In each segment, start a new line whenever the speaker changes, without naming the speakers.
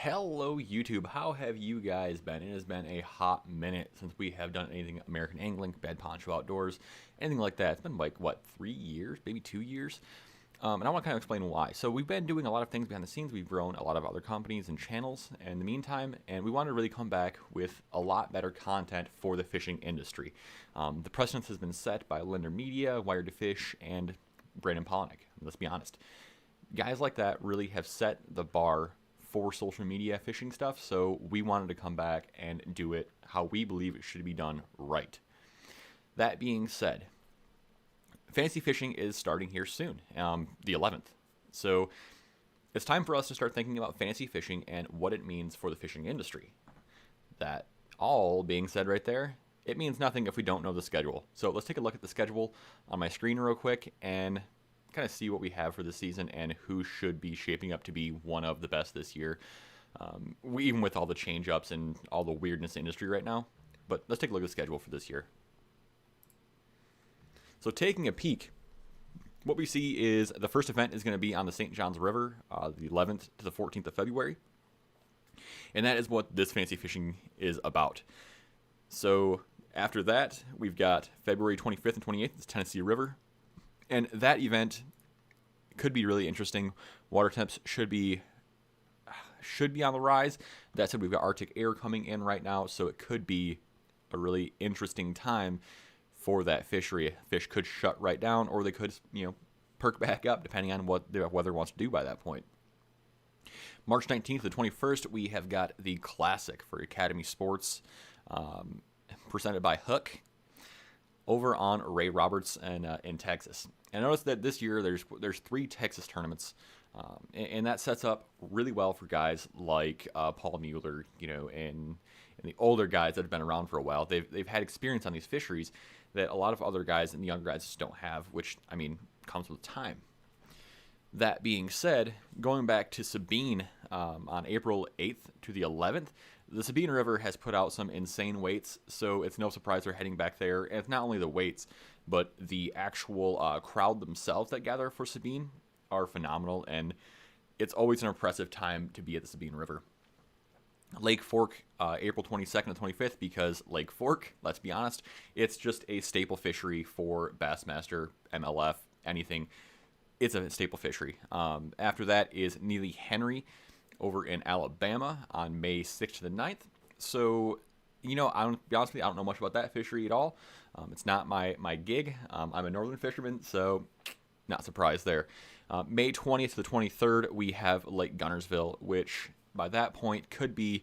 Hello YouTube, how have you guys been? It has been a hot minute since we have done anything American Angling, Bad Poncho Outdoors, anything like that. It's been like, what, 3 years, maybe 2 years? And I want to kind of explain why. So we've been doing a lot of things behind the scenes. We've grown a lot of other companies and channels in the meantime, and we want to really come back with a lot better content for the fishing industry. The precedence has been set by Linder Media, Wired to Fish, and Brandon Polnick. Let's be honest. Guys like that really have set the bar for social media fishing stuff, so we wanted to come back and do it how we believe it should be done right. That being said, fantasy fishing is starting here soon, the 11th. So it's time for us to start thinking about fantasy fishing and what it means for the fishing industry. That all being said right there, it means nothing if we don't know the schedule. So let's take a look at the schedule on my screen real quick and kind of see what we have for this season and who should be shaping up to be one of the best this year, even with all the change-ups and all the weirdness in the industry right now. But let's take a look at the schedule for this year. So taking a peek, what we see is the first event is going to be on the St. Johns River, the 11th to the 14th of February. And that is what this fantasy fishing is about. So after that, we've got February 25th and 28th, it's Tennessee River. And that event could be really interesting. Water temps should be on the rise. That said, we've got Arctic air coming in right now, so it could be a really interesting time for that fishery. Fish could shut right down, or they could, perk back up depending on what the weather wants to do by that point. March 19th to the 21st, we have got the Classic for Academy Sports, presented by Hook, over on Ray Roberts in Texas. And notice that this year there's 3 Texas tournaments, and that sets up really well for guys like Paul Mueller, and the older guys that have been around for a while. They've had experience on these fisheries that a lot of other guys and the younger guys just don't have, which, comes with time. That being said, going back to Sabine on April 8th to the 11th, the Sabine River has put out some insane weights, so it's no surprise they're heading back there. And it's not only the weights, but the actual crowd themselves that gather for Sabine are phenomenal, and it's always an impressive time to be at the Sabine River. Lake Fork, April 22nd and 25th, because Lake Fork, let's be honest, it's just a staple fishery for Bassmaster, MLF, anything. It's a staple fishery. After that is Neely Henry over in Alabama on May 6th to the 9th. So, I'll be honest with you, I don't know much about that fishery at all. It's not my gig. I'm a northern fisherman, so not surprised there. May 20th to the 23rd, we have Lake Gunnersville, which by that point could be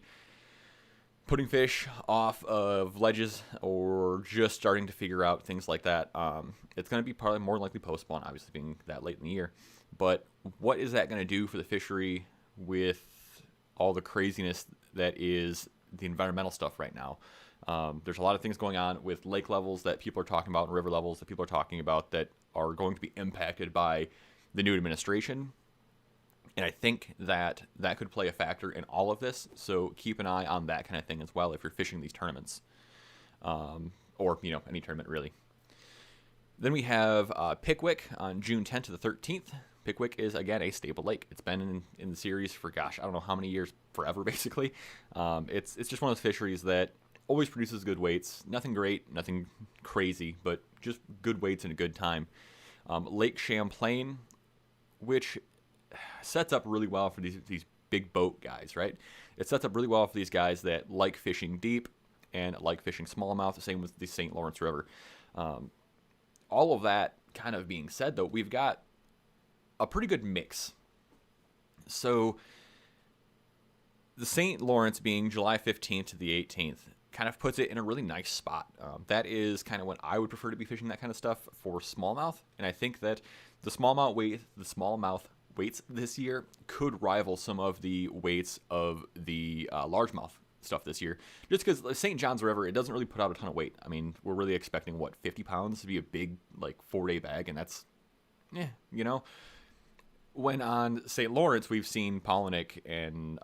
putting fish off of ledges or just starting to figure out things like that. It's going to be probably more likely postponed, obviously being that late in the year. But what is that going to do for the fishery with all the craziness that is the environmental stuff right now? There's a lot of things going on with lake levels that people are talking about and river levels that people are talking about that are going to be impacted by the new administration. And I think that could play a factor in all of this. So keep an eye on that kind of thing as well if you're fishing these tournaments. Or, any tournament really. Then we have Pickwick on June 10th to the 13th. Pickwick is, again, a staple lake. It's been in the series for, I don't know how many years, forever, basically. It's just one of those fisheries that always produces good weights. Nothing great, nothing crazy, but just good weights and a good time. Lake Champlain, which sets up really well for these big boat guys, right? It sets up really well for these guys that like fishing deep and like fishing smallmouth, the same with the St. Lawrence River. All of that kind of being said, though, we've got a pretty good mix. So the St. Lawrence being July 15th to the 18th kind of puts it in a really nice spot. That is kind of when I would prefer to be fishing that kind of stuff for smallmouth. And I think that the smallmouth weights this year could rival some of the weights of the largemouth stuff this year. Just because St. Johns River, it doesn't really put out a ton of weight. We're really expecting, 50 pounds to be a big, 4-day bag, and that's, When on St. Lawrence, we've seen Polnick and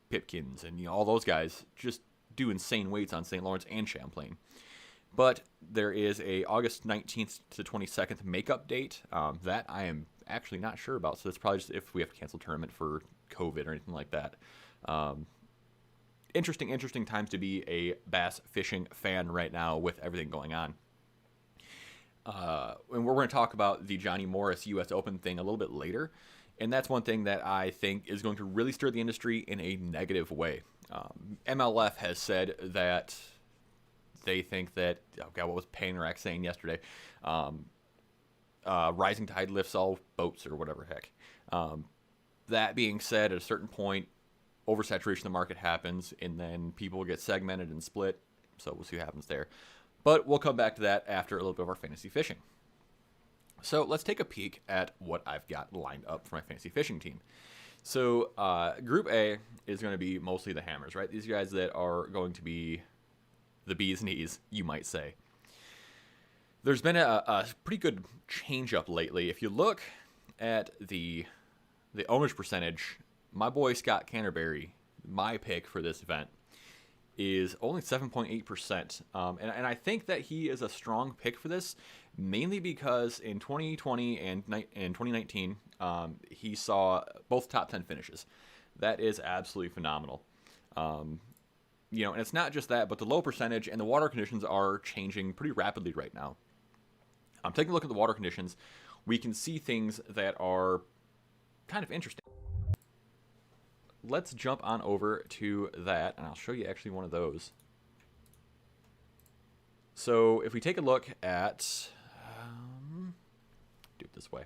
Pipkins and all those guys just do insane weights on St. Lawrence and Champlain. But there is a August 19th to 22nd makeup date that I am actually not sure about. So that's probably just if we have to cancel tournament for COVID or anything like that. Interesting times to be a bass fishing fan right now with everything going on. And we're going to talk about the Johnny Morris U.S. Open thing a little bit later. And that's one thing that I think is going to really stir the industry in a negative way. MLF has said that they think that, oh God, what was Painrack saying yesterday? Rising tide lifts all boats or whatever heck. That being said, at a certain point, oversaturation of the market happens, and then people get segmented and split. So we'll see what happens there. But we'll come back to that after a little bit of our fantasy fishing. So let's take a peek at what I've got lined up for my fantasy fishing team. So Group A is going to be mostly the hammers, right? These guys that are going to be the bee's knees, you might say. There's been a pretty good change up lately. If you look at the owners percentage, my boy Scott Canturberry, my pick for this event, is only 7.8%. And I think that he is a strong pick for this, mainly because in 2020 and in 2019, he saw both top 10 finishes. That is absolutely phenomenal. And it's not just that, but the low percentage and the water conditions are changing pretty rapidly right now. I'm taking a look at the water conditions. We can see things that are kind of interesting. Let's jump on over to that, and I'll show you actually one of those. So if we take a look at, do it this way.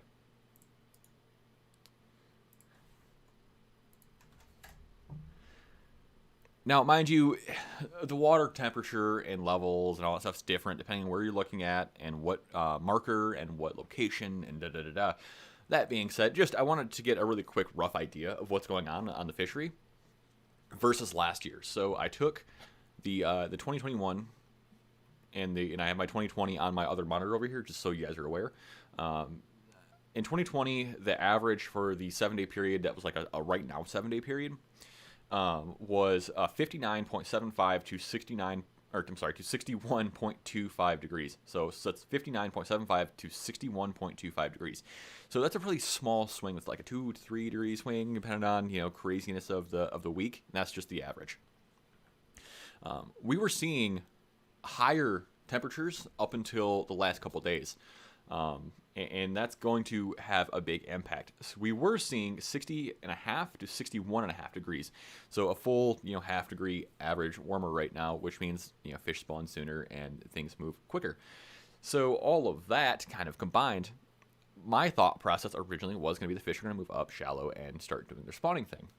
Now, mind you, the water temperature and levels and all that stuff's different depending on where you're looking at and what marker and what location and da-da-da-da. That being said, I wanted to get a really quick rough idea of what's going on the fishery versus last year. So I took the 2021 and I have my 2020 on my other monitor over here, just so you guys are aware. In 2020, the average for the 7-day period that was like a right now 7-day period was 59.75 to 61.25 degrees. So that's 59.75 to 61.25 degrees. So that's a really small swing. It's like a 2 to 3 degree swing, depending on craziness of the week. And that's just the average. We were seeing higher temperatures up until the last couple days. And that's going to have a big impact. So we were seeing 60.5 to 61.5 degrees. So a full, half degree average warmer right now, which means, fish spawn sooner and things move quicker. So all of that kind of combined, my thought process originally was going to be the fish are going to move up shallow and start doing their spawning thing.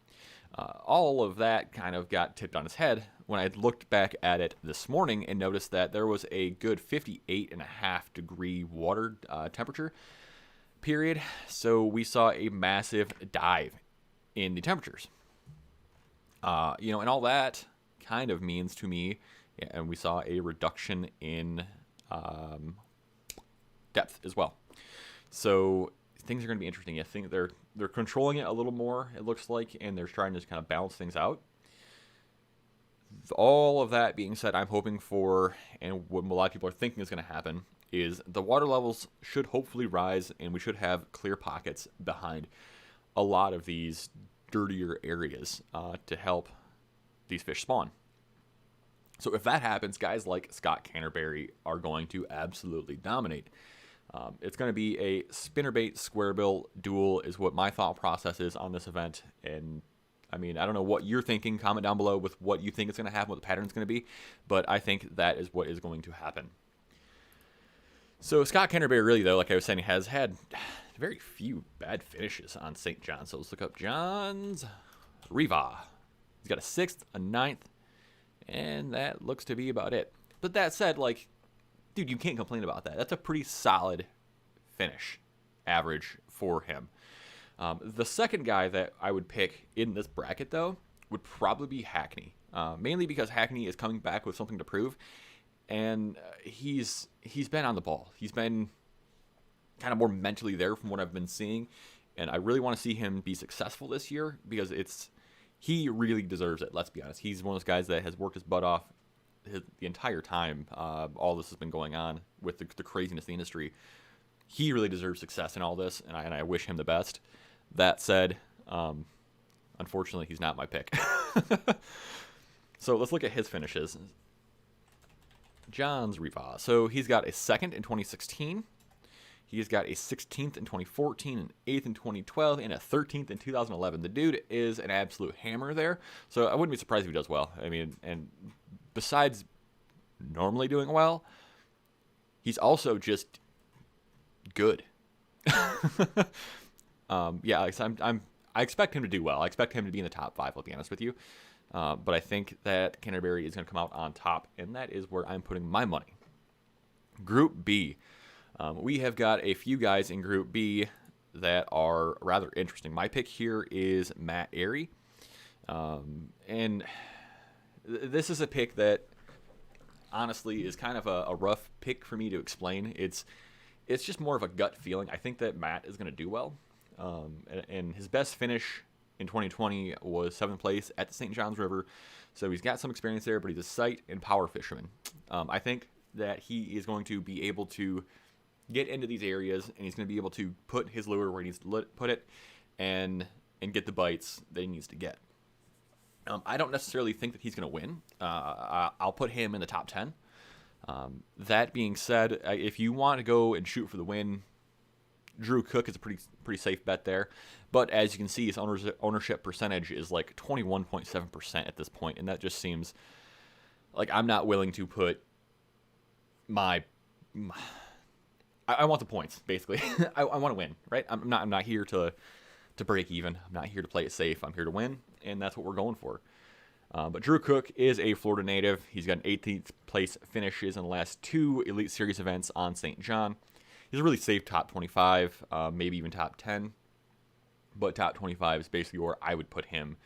All of that kind of got tipped on its head when I looked back at it this morning and noticed that there was a good 58.5 degree water temperature period. So we saw a massive dive in the temperatures. And all that kind of means to me, and we saw a reduction in depth as well. So things are going to be interesting. I think they're controlling it a little more, it looks like, and they're trying to just kind of balance things out. All of that being said, I'm hoping for, and what a lot of people are thinking is going to happen, is the water levels should hopefully rise, and we should have clear pockets behind a lot of these dirtier areas to help these fish spawn. So if that happens, guys like Scott Canturberry are going to absolutely dominate. It's going to be a spinnerbait squarebill duel is what my thought process is on this event. And I mean, I don't know what you're thinking. Comment down below with what you think is going to happen, what the pattern is going to be. But I think that is what is going to happen. So Scott Canterbury really, though, like I was saying, has had very few bad finishes on St. John. So let's look up John's Riva. He's got a 6th, a 9th, and that looks to be about it. But that said, like, dude, you can't complain about that. That's a pretty solid finish average for him. The second guy that I would pick in this bracket, though, would probably be Hackney. Mainly because Hackney is coming back with something to prove. And he's been on the ball. He's been kind of more mentally there from what I've been seeing. And I really want to see him be successful this year because he really deserves it, let's be honest. He's one of those guys that has worked his butt off the entire time all this has been going on with the craziness of the industry. he really deserves success in all this, and I wish him the best. That said, unfortunately, he's not my pick. So let's look at his finishes. John's Riva. So he's got a second in 2016. He's got a 16th in 2014, an 8th in 2012, and a 13th in 2011. The dude is an absolute hammer there. So I wouldn't be surprised if he does well. I mean, and besides normally doing well, he's also just good. Yeah, I expect him to do well. I expect him to be in the top 5, I'll be honest with you. But I think that Canterbury is going to come out on top, and that is where I'm putting my money. Group B. We have got a few guys in Group B that are rather interesting. My pick here is Matt Airy. And this is a pick that honestly is kind of a rough pick for me to explain. It's just more of a gut feeling. I think that Matt is going to do well. And his best finish in 2020 was 7th place at the St. John's River. So he's got some experience there, but he's a sight and power fisherman. I think that he is going to be able to get into these areas, and he's going to be able to put his lure where he needs to put it and get the bites that he needs to get. I don't necessarily think that he's going to win. I'll put him in the top 10. That being said, if you want to go and shoot for the win, Drew Cook is a pretty safe bet there. But as you can see, his ownership percentage is like 21.7% at this point, and that just seems like I'm not willing to put my I want the points, basically. I want to win, right? I'm not here to break even. I'm not here to play it safe. I'm here to win, and that's what we're going for. But Drew Cook is a Florida native. He's got an 18th place finishes in the last 2 Elite Series events on St. John. He's a really safe top 25, maybe even top 10. But top 25 is basically where I would put him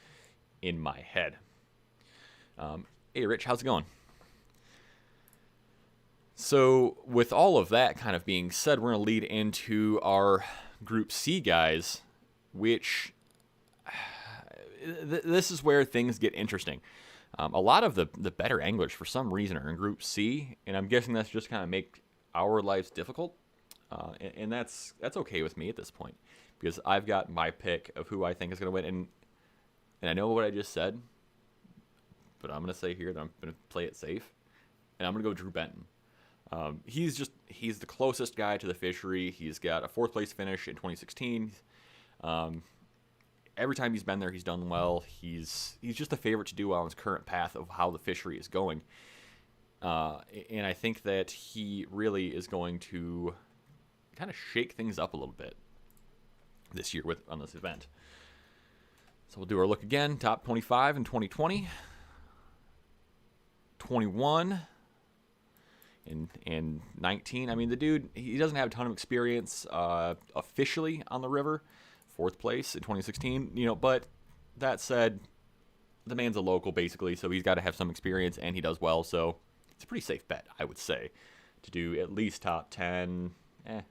in my head. Hey, Rich, how's it going? So with all of that kind of being said, we're going to lead into our Group C guys, which this is where things get interesting. A lot of the better anglers, for some reason, are in Group C, and I'm guessing that's just kind of make our lives difficult. And that's okay with me at this point, because I've got my pick of who I think is going to win, and I know what I just said, but I'm going to say here that I'm going to play it safe, and I'm going to go Drew Benton. He's the closest guy to the fishery. He's got a 4th place finish in 2016. Every time he's been there, he's done well. He's just a favorite to do well on his current path of how the fishery is going. And I think that he really is going to kind of shake things up a little bit this year on this event. So we'll do our look again. Top 25 in 2020, 21, and 19. I mean, the dude, he doesn't have a ton of experience officially on the river. 4th place in 2016, but that said, the man's a local basically, so he's got to have some experience, and he does well, so it's a pretty safe bet, I would say, to do at least top 10. I'll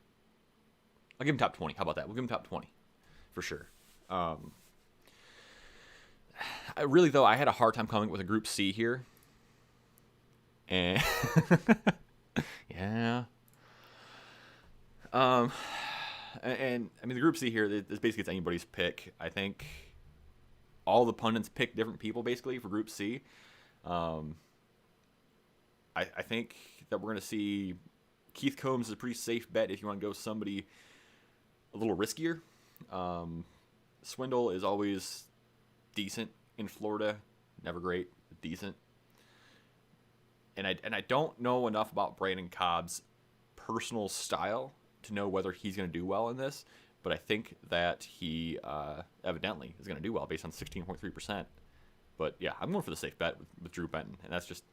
give him top 20. How about that? We'll give him top 20 for sure. Really, though, I had a hard time coming with a Group C here. And yeah. And I mean, the Group C here is basically it's anybody's pick. I think all the pundits pick different people basically for Group C. I think that we're going to see Keith Combs is a pretty safe bet if you want to go somebody a little riskier. Swindle is always decent in Florida, never great, but decent. And I don't know enough about Brandon Cobb's personal style to know whether he's going to do well in this, but I think that he evidently is going to do well based on 16.3%. But yeah, I'm going for the safe bet with Drew Benton, and that's just,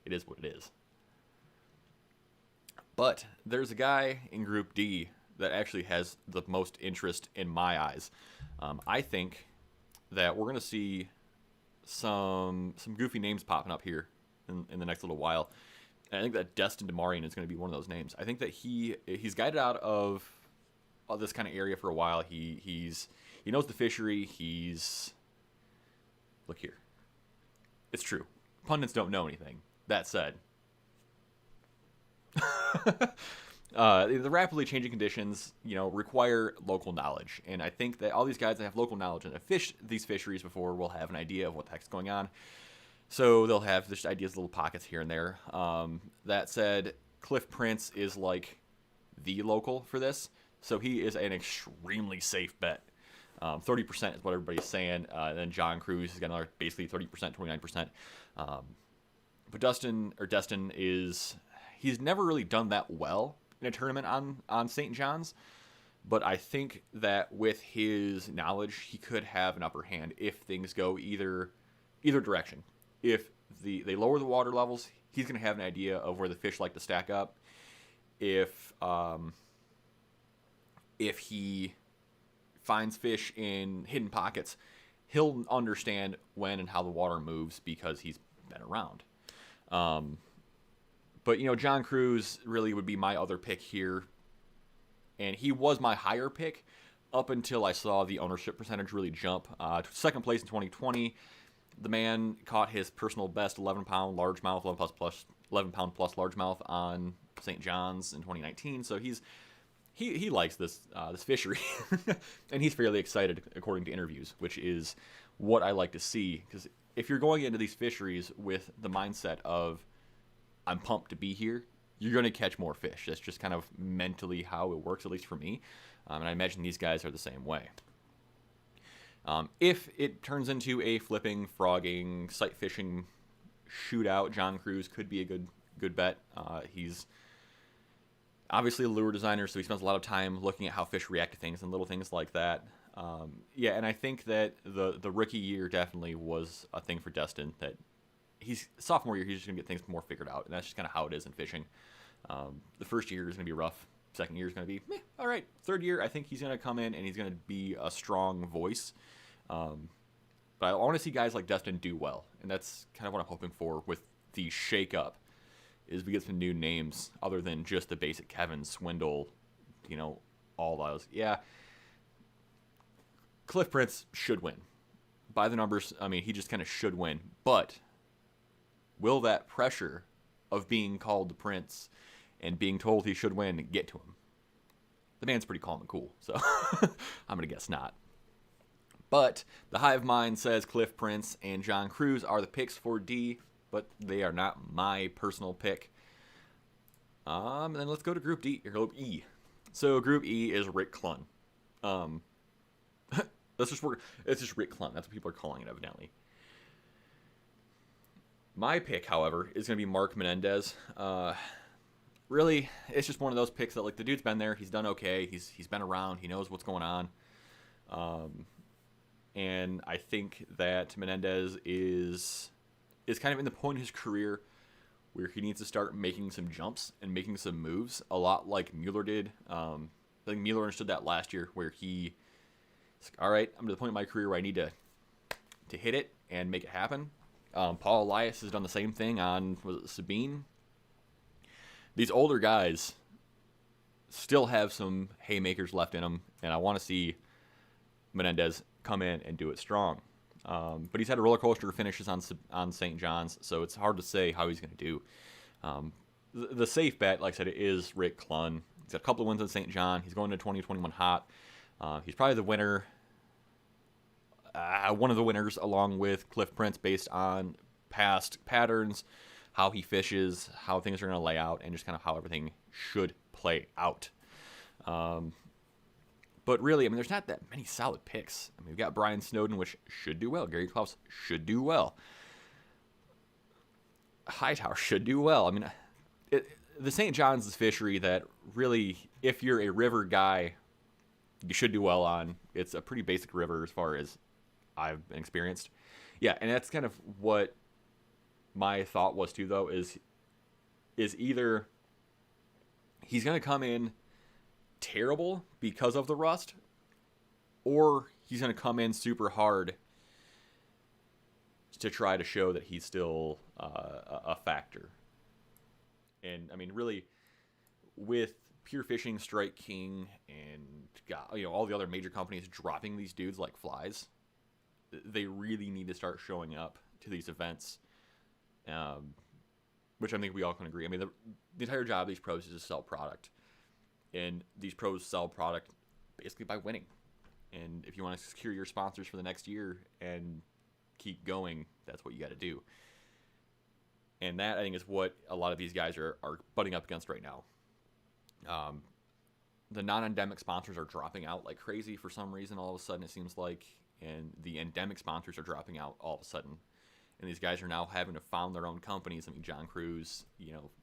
it is what it is. But there's a guy in Group D that actually has the most interest in my eyes. I think that we're going to see some goofy names popping up here in the next little while. And I think that Destin DeMarian is going to be one of those names. I think that he's guided out of this kind of area for a while. He knows the fishery. Look here. It's true. Pundits don't know anything. That said, The rapidly changing conditions, require local knowledge, and I think that all these guys that have local knowledge and have fished these fisheries before will have an idea of what the heck's going on. So they'll have just ideas, little pockets here and there. That said, Cliff Prince is like the local for this, so he is an extremely safe bet. 30% is what everybody's saying. Then John Cruz has got another basically 30%, 29%. But Destin he's never really done that well in a tournament on St. John's, but I think that with his knowledge, he could have an upper hand if things go either direction. If they lower the water levels, he's going to have an idea of where the fish like to stack up. If he finds fish in hidden pockets, he'll understand when and how the water moves because he's been around. But, John Cruz really would be my other pick here. And he was my higher pick up until I saw the ownership percentage really jump. Second place in 2020, the man caught his personal best 11-pound largemouth, 11-pound plus largemouth on St. John's in 2019. So he likes this fishery, and he's fairly excited according to interviews, which is what I like to see. Because if you're going into these fisheries with the mindset of I'm pumped to be here, you're going to catch more fish. That's just kind of mentally how it works, at least for me. And I imagine these guys are the same way. If it turns into a flipping, frogging, sight fishing shootout, John Cruz could be a good bet. He's obviously a lure designer, so he spends a lot of time looking at how fish react to things and little things like that. And I think that the rookie year definitely was a thing for Destin, that sophomore year, he's just going to get things more figured out, and that's just kind of how it is in fishing. The first year is going to be rough. Second year is going to be, all right. Third year, I think he's going to come in and he's going to be a strong voice. But I want to see guys like Destin do well, and that's kind of what I'm hoping for with the shake-up, is we get some new names other than just the basic Kevin, Swindle, all those. Yeah, Cliff Prince should win. By the numbers, he just kind of should win. But will that pressure of being called the Prince and being told he should win get to him? The man's pretty calm and cool, so I'm going to guess not. But the hive mind says Cliff Prince and John Cruz are the picks for D, but they are not my personal pick. And then let's go to Group Group E. So Group E is Rick Clunn. It's just Rick Clunn. That's what people are calling it, evidently. My pick, however, is going to be Mark Menendez. Really, it's just one of those picks that, the dude's been there. He's done okay. He's been around. He knows what's going on. And I think that Menendez is kind of in the point in his career where he needs to start making some jumps and making some moves, a lot like Mueller did. I think Mueller understood that last year, where he's like, all right, I'm to the point in my career where I need to hit it and make it happen. Paul Elias has done the same thing on Sabine. These older guys still have some haymakers left in them, and I want to see Menendez come in and do it strong. But he's had a roller coaster of finishes on St. John's, so it's hard to say how he's going to do. The safe bet, like I said, is Rick Clunn. He's got a couple of wins on St. John. He's going to 2021 hot. He's probably the winner. One of the winners, along with Cliff Prince, based on past patterns, how he fishes, how things are going to lay out, and just kind of how everything should play out. But really, there's not that many solid picks. We've got Brian Snowden, which should do well. Gary Klaus should do well. Hightower should do well. The St. John's is fishery that really, if you're a river guy, you should do well on. It's a pretty basic river as far as I've been experienced. Yeah, and that's kind of what my thought was too, though, is either he's going to come in terrible because of the rust, or he's going to come in super hard to try to show that he's still a factor. And really, with Pure Fishing, Strike King, and all the other major companies dropping these dudes like flies, they really need to start showing up to these events, which I think we all can agree. The entire job of these pros is to sell product. And these pros sell product basically by winning. And if you want to secure your sponsors for the next year and keep going, that's what you got to do. And that, I think, is what a lot of these guys are butting up against right now. The non-endemic sponsors are dropping out like crazy for some reason all of a sudden, it seems like. And the endemic sponsors are dropping out all of a sudden. And these guys are now having to found their own companies. I mean, John Cruz,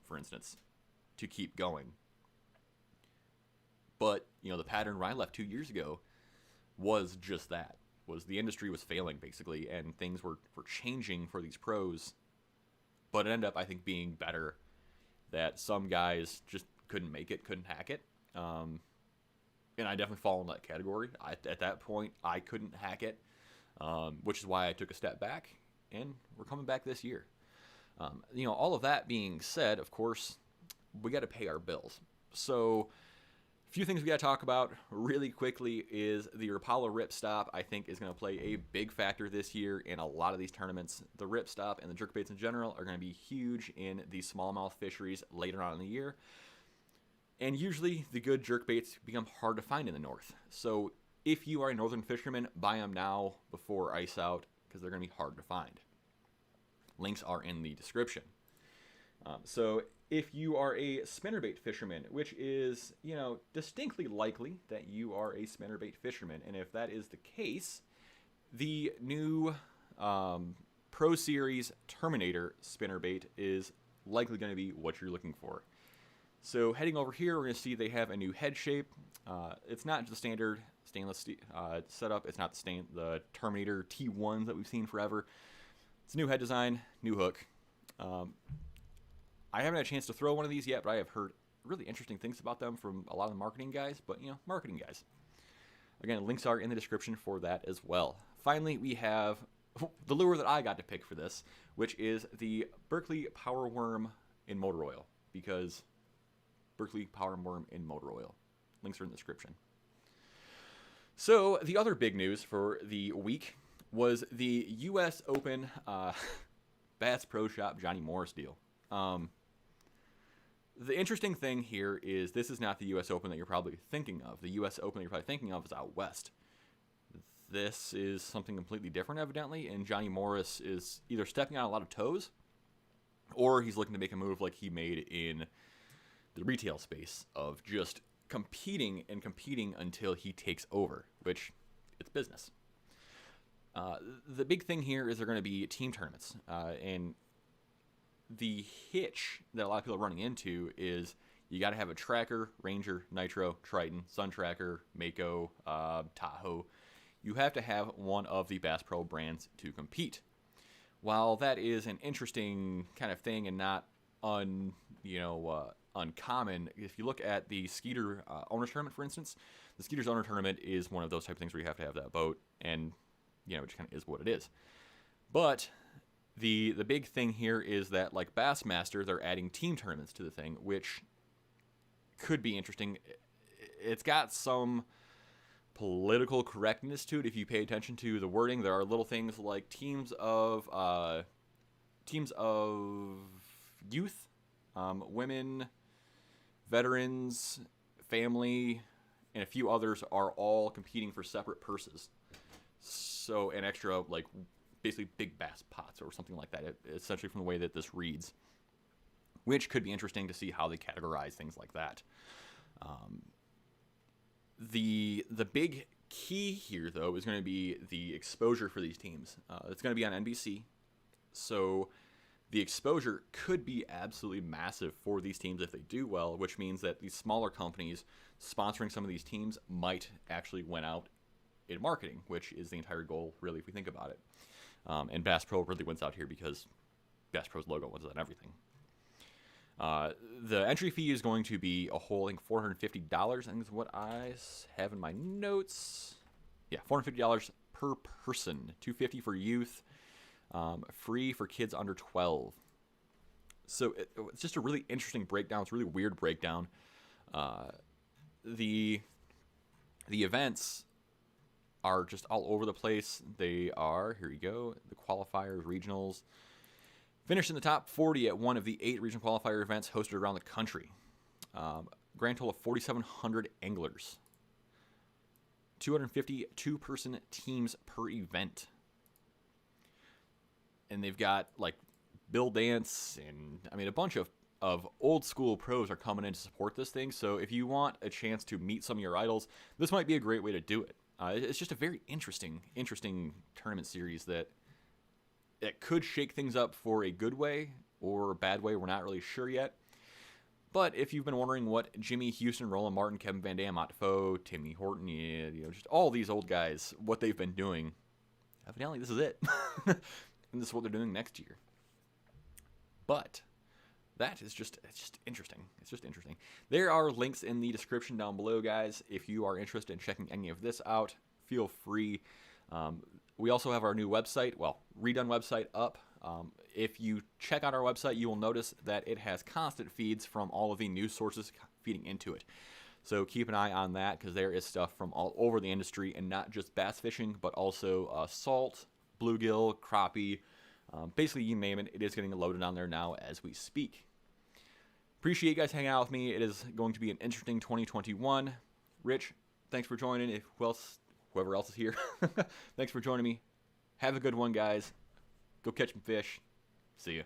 for instance, to keep going. But, the pattern where I left 2 years ago was just that. Was the industry was failing, basically, and things were changing for these pros. But it ended up, I think, being better that some guys just couldn't make it, couldn't hack it. And I definitely fall in that category. At that point, I couldn't hack it, which is why I took a step back, and we're coming back this year. All of that being said, of course, we got to pay our bills. So a few things we got to talk about really quickly is the Rapala ripstop, I think, is going to play a big factor this year in a lot of these tournaments. The ripstop and the jerkbaits in general are going to be huge in the smallmouth fisheries later on in the year. And usually the good jerkbaits become hard to find in the north. So if you are a northern fisherman, buy them now before ice out because they're going to be hard to find. Links are in the description. So if you are a spinnerbait fisherman, which is, distinctly likely that you are a spinnerbait fisherman, and if that is the case, the new Pro Series Terminator spinnerbait is likely going to be what you're looking for. So heading over here, we're going to see they have a new head shape. It's not the standard stainless setup. It's not the Terminator T1s that we've seen forever. It's a new head design, new hook. I haven't had a chance to throw one of these yet, but I have heard really interesting things about them from a lot of the marketing guys, but, marketing guys. Again, links are in the description for that as well. Finally, we have the lure that I got to pick for this, which is the Berkley Power Worm in motor oil, because Berkley Power Worm in motor oil. Links are in the description. So, the other big news for the week was the U.S. Open Bass Pro Shop Johnny Morris deal. The interesting thing here is this is not the U.S. Open that you're probably thinking of. The U.S. Open that you're probably thinking of is out west. This is something completely different, evidently, and Johnny Morris is either stepping on a lot of toes, or he's looking to make a move like he made in the retail space of just competing until he takes over, which it's business. The big thing here is they're going to be team tournaments, and the hitch that a lot of people are running into is you got to have a Tracker, Ranger, Nitro, Triton, Sun Tracker, Mako, Tahoe. You have to have one of the Bass Pro brands to compete. While that is an interesting kind of thing and not uncommon, if you look at the Skeeter Owners Tournament, for instance, the Skeeter's Owner Tournament is one of those type of things where you have to have that boat, and it just kind of is what it is. But the big thing here is that, like Bassmaster, they're adding team tournaments to the thing, which could be interesting. It's got some political correctness to it if you pay attention to the wording. There are little things like teams of youth, women, veterans, family, and a few others are all competing for separate purses. So an extra, basically big bass pots or something like that, essentially from the way that this reads, which could be interesting to see how they categorize things like that. The big key here, though, is going to be the exposure for these teams. It's going to be on NBC, so the exposure could be absolutely massive for these teams if they do well, which means that these smaller companies sponsoring some of these teams might actually win out in marketing, which is the entire goal, really, if we think about it. And Bass Pro really wins out here because Bass Pro's logo wins on everything. The entry fee is going to be a whole, I think, $450. I think is what I have in my notes. Yeah, $450 per person. $250 for youth. Free for kids under 12. So it's just a really interesting breakdown. It's a really weird breakdown. The events are just all over the place. They are, here you go, the qualifiers, regionals. Finished in the top 40 at one of the 8 regional qualifier events hosted around the country. grand total of 4,700 anglers. 250 two-person teams per event. And they've got like Bill Dance and I mean a bunch of old school pros are coming in to support this thing. So if you want a chance to meet some of your idols, this might be a great way to do it. It's just a very interesting tournament series that could shake things up for a good way or a bad way. We're not really sure yet. But if you've been wondering what Jimmy Houston, Roland Martin, Kevin Van Dam, Ott Defoe, Timmy Horton, just all these old guys, what they've been doing, evidently this is it. And this is what they're doing next year. But it's just interesting. It's just interesting. There are links in the description down below, guys. If you are interested in checking any of this out, feel free. We also have our new website, redone website up. If you check out our website, you will notice that it has constant feeds from all of the news sources feeding into it. So keep an eye on that because there is stuff from all over the industry and not just bass fishing, but also salt, bluegill, crappie, basically you name it. It is getting loaded on there now as we speak. Appreciate you guys hanging out with me. It is going to be an interesting 2021. Rich, thanks for joining. Whoever else is here, thanks for joining me. Have a good one, guys. Go catch some fish. See ya.